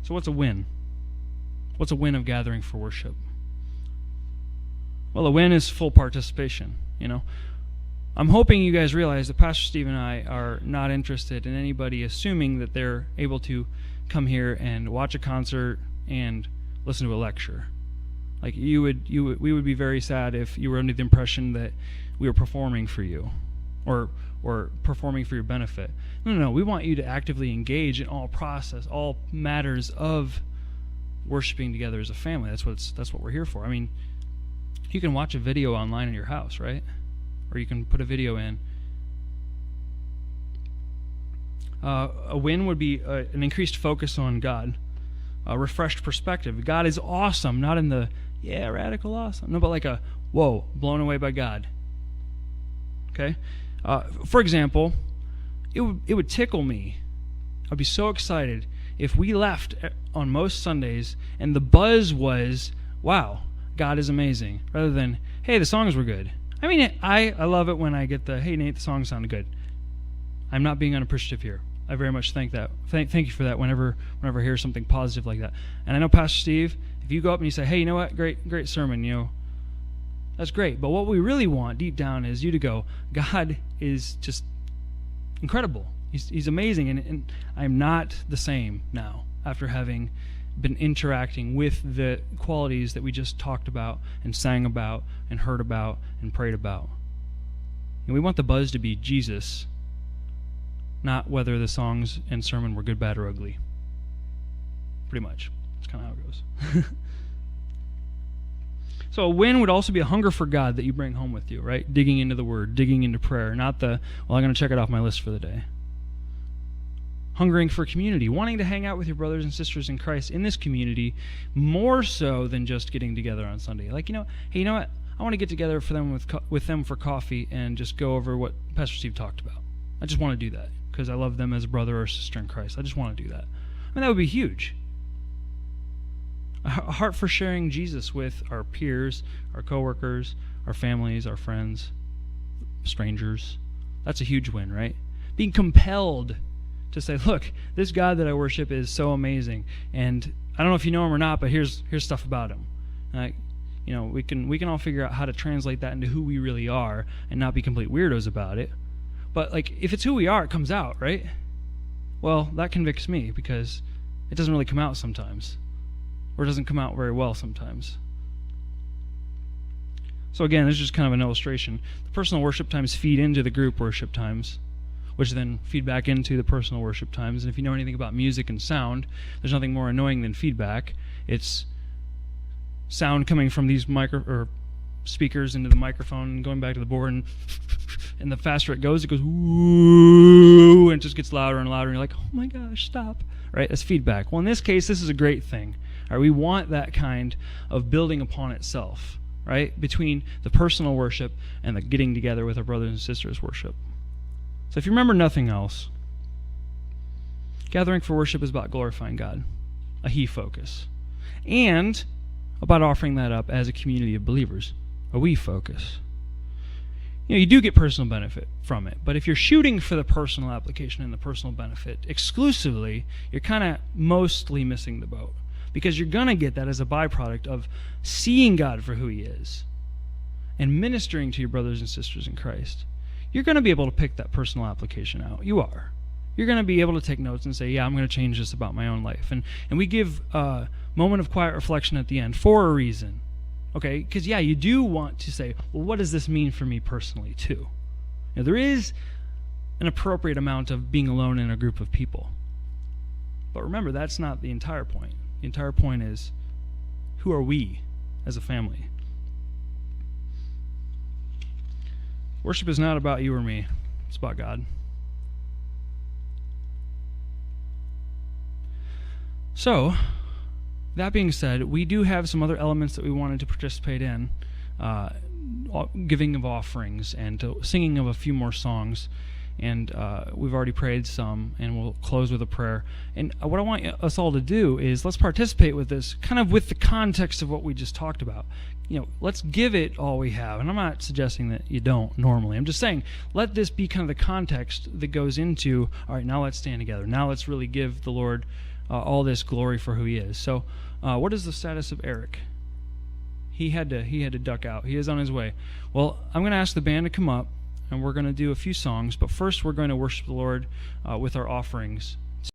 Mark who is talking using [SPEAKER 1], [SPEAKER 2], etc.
[SPEAKER 1] So what's a win? What's a win of gathering for worship? Well, a win is full participation, I'm hoping you guys realize that Pastor Steve and I are not interested in anybody assuming that they're able to come here and watch a concert and listen to a lecture. Like we would be very sad if you were under the impression that we were performing for you or performing for your benefit. No, we want you to actively engage in all matters of worshiping together as a family. That's what we're here for. I mean, you can watch a video online in your house, right? Or you can put a video in. A win would be an increased focus on God, a refreshed perspective. God is awesome, not in the, radical awesome. No, but like a, whoa, blown away by God. Okay? For example, it would tickle me. I'd be so excited if we left on most Sundays and the buzz was, wow, God is amazing, rather than, hey, the songs were good. I mean, I love it when I get the, hey, Nate, the song sounded good. I'm not being unappreciative here. I very much thank you for that whenever I hear something positive like that. And I know, Pastor Steve, if you go up and you say, hey, you know what, great sermon, that's great. But what we really want deep down is you to go, God is just incredible. He's amazing. And I'm not the same now after having been interacting with the qualities that we just talked about and sang about and heard about and prayed about. And we want the buzz to be Jesus, not whether the songs and sermon were good, bad, or ugly. Pretty much. That's kind of how it goes. So a win would also be a hunger for God that you bring home with you, right? Digging into the Word, digging into prayer, not I'm going to check it off my list for the day. Hungering for community, wanting to hang out with your brothers and sisters in Christ in this community more so than just getting together on Sunday. Like, hey, you know what? I want to get together with them for coffee and just go over what Pastor Steve talked about. I just want to do that because I love them as a brother or sister in Christ. I just want to do that. I mean, that would be huge. A heart for sharing Jesus with our peers, our coworkers, our families, our friends, strangers. That's a huge win, right? Being compelled to say, look, this God that I worship is so amazing, and I don't know if you know him or not, but here's stuff about him. We can all figure out how to translate that into who we really are and not be complete weirdos about it. But if it's who we are, it comes out, right? Well, that convicts me because it doesn't really come out sometimes, or it doesn't come out very well sometimes. So again, this is just kind of an illustration. The personal worship times feed into the group worship times, which then feed back into the personal worship times. And if you know anything about music and sound, there's nothing more annoying than feedback. It's sound coming from these speakers into the microphone and going back to the board, and the faster it goes ooh, and it just gets louder and louder, and you're like, oh my gosh, stop. Right? That's feedback. Well, in this case, this is a great thing. All right? We want that kind of building upon itself, right? Between the personal worship and the getting together with our brothers and sisters worship. So if you remember nothing else, gathering for worship is about glorifying God, a He focus, and about offering that up as a community of believers, a we focus. You do get personal benefit from it, but if you're shooting for the personal application and the personal benefit exclusively, you're kind of mostly missing the boat, because you're going to get that as a byproduct of seeing God for who He is and ministering to your brothers and sisters in Christ. You're going to be able to pick that personal application out. You are. You're going to be able to take notes and say, yeah, I'm going to change this about my own life. And we give a moment of quiet reflection at the end for a reason. Okay? Because, you do want to say, well, what does this mean for me personally, too? There is an appropriate amount of being alone in a group of people. But remember, that's not the entire point. The entire point is, who are we as a family? Worship is not about you or me. It's about God. So, that being said, we do have some other elements that we wanted to participate in. Giving of offerings and singing of a few more songs. And we've already prayed some, and we'll close with a prayer. And what I want us all to do is let's participate with this, kind of with the context of what we just talked about. Let's give it all we have. And I'm not suggesting that you don't normally. I'm just saying, let this be kind of the context that goes into, all right, now let's stand together. Now let's really give the Lord all this glory for who he is. So, what is the status of Eric? He had to duck out. He is on his way. Well, I'm going to ask the band to come up, and we're going to do a few songs. But first, we're going to worship the Lord with our offerings.